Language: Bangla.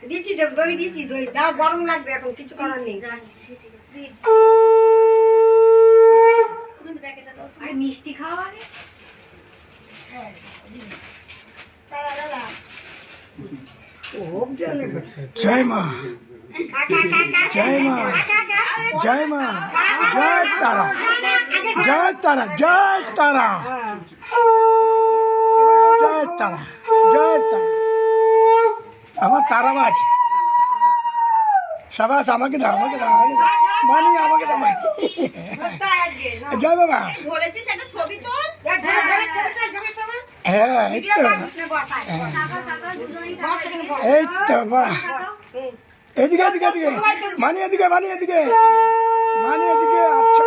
দিচ্ছি দই দিচ্ছি দই দাও, গরম লাগছে এখন, কিছু করার নেই। আর মিষ্টি খাওয়া আগে জয় মা, জয় মা, জয় মা, জয় তারা, জয় তারা, জয় তারা, জয় তারা, জয় তারা। আমার তারা মাছ সাবাস, আমাকে দাও, আমাকে দাও, আমাকে দাও, মানি আমাকে দাও, মানি। জয় বাবা। হ্যাঁ, এই তো, এই তো বাহ। এদিকে এদিকে এদিকে, মানি এদিকে, মানি এদিকে, মানি এদিকে। আচ্ছা।